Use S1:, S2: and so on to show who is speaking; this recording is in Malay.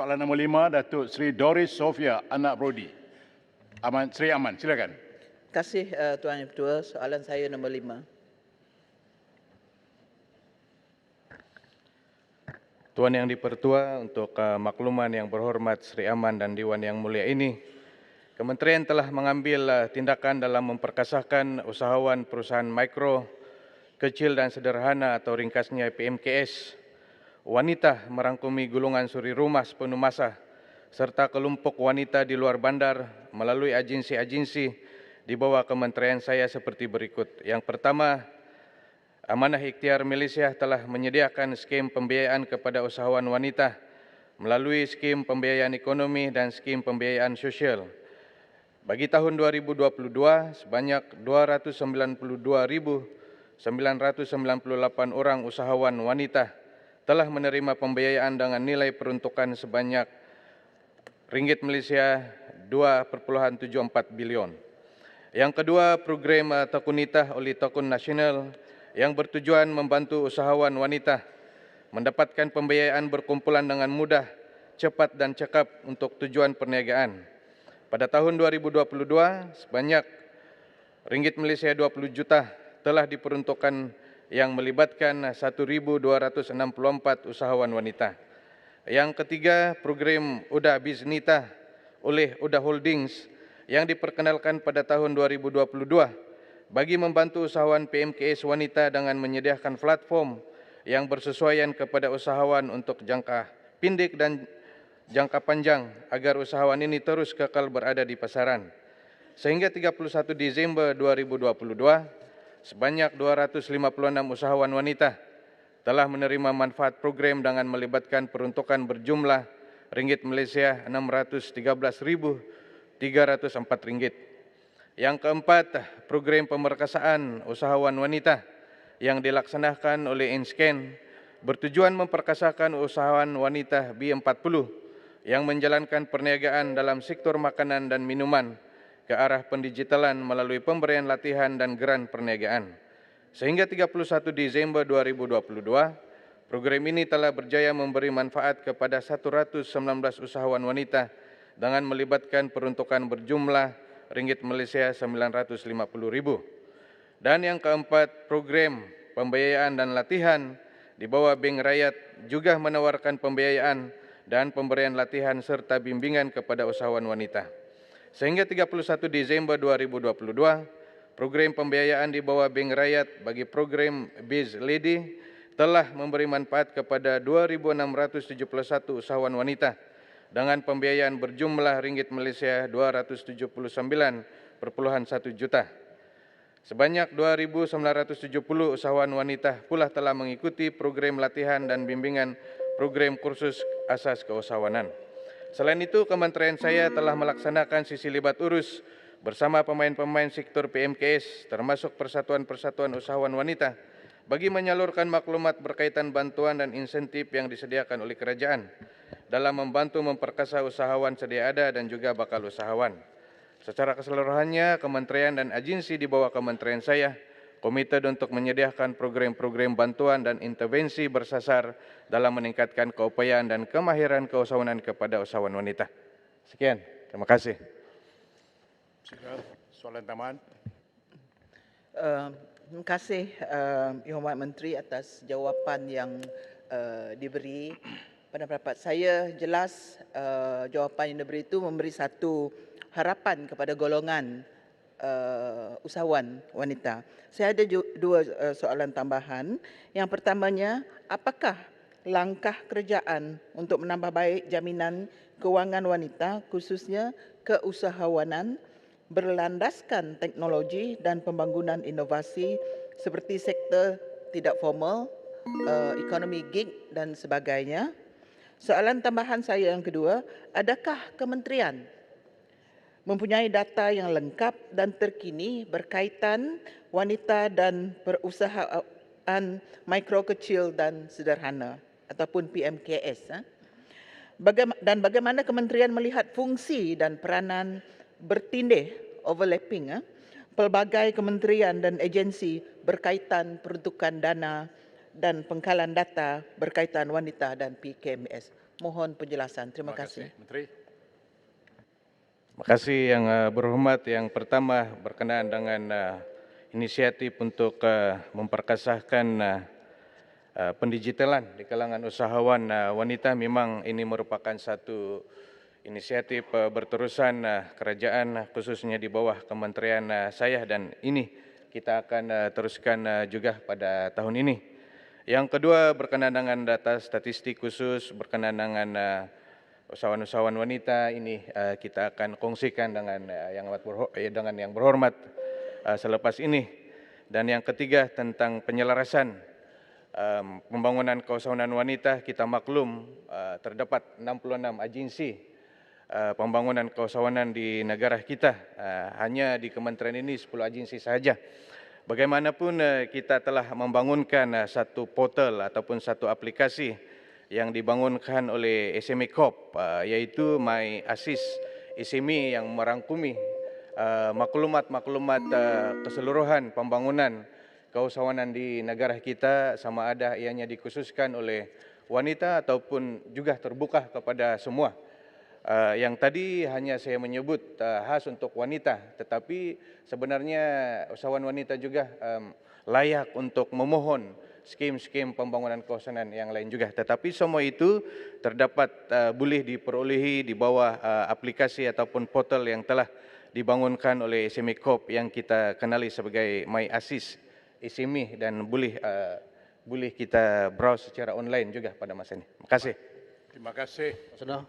S1: Soalan nombor 5, Datuk Seri Doris Sofia, anak Brody. Sri Aman, silakan.
S2: Terima kasih Tuan Yang Ketua. Soalan saya nombor 5.
S3: Tuan Yang Dipertua, untuk makluman yang berhormat Sri Aman dan Dewan Yang Mulia ini, Kementerian telah mengambil tindakan dalam memperkasakan usahawan perusahaan mikro, kecil dan sederhana atau ringkasnya PMKS, wanita merangkumi golongan suri rumah sepenuh masa, serta kelompok wanita di luar bandar melalui agensi-agensi di bawah kementerian saya seperti berikut. Yang pertama, Amanah Ikhtiar Malaysia telah menyediakan skim pembiayaan kepada usahawan wanita melalui skim pembiayaan ekonomi dan skim pembiayaan sosial. Bagi tahun 2022, sebanyak 292,998 orang usahawan wanita telah menerima pembiayaan dengan nilai peruntukan sebanyak ringgit Malaysia 2.74 bilion. Yang kedua, program Takunitah oleh Takun Nasional yang bertujuan membantu usahawan wanita mendapatkan pembiayaan berkumpulan dengan mudah, cepat dan cekap untuk tujuan perniagaan. Pada tahun 2022, sebanyak ringgit Malaysia 20 juta telah diperuntukkan yang melibatkan 1.264 usahawan wanita. Yang ketiga, program Udah Biznita oleh Udah Holdings yang diperkenalkan pada tahun 2022 bagi membantu usahawan PMKS wanita dengan menyediakan platform yang bersesuaian kepada usahawan untuk jangka pendek dan jangka panjang agar usahawan ini terus kekal berada di pasaran. Sehingga 31 Disember 2022, sebanyak 256 usahawan wanita telah menerima manfaat program dengan melibatkan peruntukan berjumlah ringgit Malaysia 613.304 ringgit. Yang keempat, program pemerkasaan usahawan wanita yang dilaksanakan oleh Inscan bertujuan memperkasakan usahawan wanita B40 yang menjalankan perniagaan dalam sektor makanan dan minuman ke arah pendigitalan melalui pemberian latihan dan geran perniagaan. Sehingga 31 Desember 2022, program ini telah berjaya memberi manfaat kepada 119 usahawan wanita dengan melibatkan peruntukan berjumlah ringgit Malaysia 950.000. Dan yang keempat, program pembiayaan dan latihan di bawah Bank Rakyat juga menawarkan pembiayaan dan pemberian latihan serta bimbingan kepada usahawan wanita. Sehingga 31 Desember 2022, program pembiayaan di bawah Bank Rakyat bagi program Biz Lady telah memberi manfaat kepada 2.671 usahawan wanita dengan pembiayaan berjumlah ringgit Malaysia 279,1 juta. Sebanyak 2.970 usahawan wanita pula telah mengikuti program latihan dan bimbingan program kursus asas keusahawanan. Selain itu, kementerian saya telah melaksanakan sisi libat urus bersama pemain-pemain sektor PMKS termasuk persatuan-persatuan usahawan wanita bagi menyalurkan maklumat berkaitan bantuan dan insentif yang disediakan oleh kerajaan dalam membantu memperkasa usahawan sedia ada dan juga bakal usahawan. Secara keseluruhannya, kementerian dan agensi di bawah kementerian saya komited untuk menyediakan program-program bantuan dan intervensi bersasar dalam meningkatkan keupayaan dan kemahiran keusahawanan kepada usahawan wanita. Sekian, terima kasih.
S1: Soalan tambahan.
S2: Terima kasih Yang Hormat Menteri atas jawapan yang diberi. Pada pendapat saya jelas jawapan yang diberi itu memberi satu harapan kepada golongan usahawan wanita. Saya ada dua soalan tambahan. Yang pertamanya, apakah langkah kerajaan untuk menambah baik jaminan kewangan wanita khususnya keusahawanan berlandaskan teknologi dan pembangunan inovasi seperti sektor tidak formal, ekonomi gig dan sebagainya? Soalan tambahan saya yang kedua, adakah kementerian mempunyai data yang lengkap dan terkini berkaitan wanita dan perusahaan mikro kecil dan sederhana ataupun PMKS? Dan bagaimana kementerian melihat fungsi dan peranan bertindih overlapping pelbagai kementerian dan agensi berkaitan peruntukan dana dan pengkalan data berkaitan wanita dan PKMS? mohon penjelasan. Terima kasih.
S1: Menteri.
S3: Terima kasih yang berhormat. Yang pertama berkenaan dengan inisiatif untuk memperkasahkan pendigitalan di kalangan usahawan wanita. Memang ini merupakan satu inisiatif berterusan kerajaan khususnya di bawah kementerian saya, dan ini kita akan teruskan juga pada tahun ini. Yang kedua berkenaan dengan data statistik khusus berkenaan dengan usahawan-usahawan wanita, ini kita akan kongsikan dengan yang berhormat selepas ini. Dan yang ketiga tentang penyelarasan pembangunan keusahawanan wanita, kita maklum terdapat 66 agensi pembangunan keusahawanan di negara kita. Hanya di kementerian ini 10 agensi saja. Bagaimanapun kita telah membangunkan satu portal ataupun satu aplikasi yang dibangunkan oleh SME Corp, yaitu My Assist SME, yang merangkumi maklumat-maklumat keseluruhan pembangunan keusahawanan di negara kita, sama ada ianya dikhususkan oleh wanita ataupun juga terbuka kepada semua. Yang tadi hanya saya menyebut khas untuk wanita, tetapi sebenarnya usahawan wanita juga layak untuk memohon skim-skim pembangunan keusahawanan yang lain juga. Tetapi semua itu terdapat boleh diperolehi di bawah aplikasi ataupun portal yang telah dibangunkan oleh SME Corp yang kita kenali sebagai My Assist SME, dan boleh kita browse secara online juga pada masa ini. Terima kasih.
S1: Terima kasih.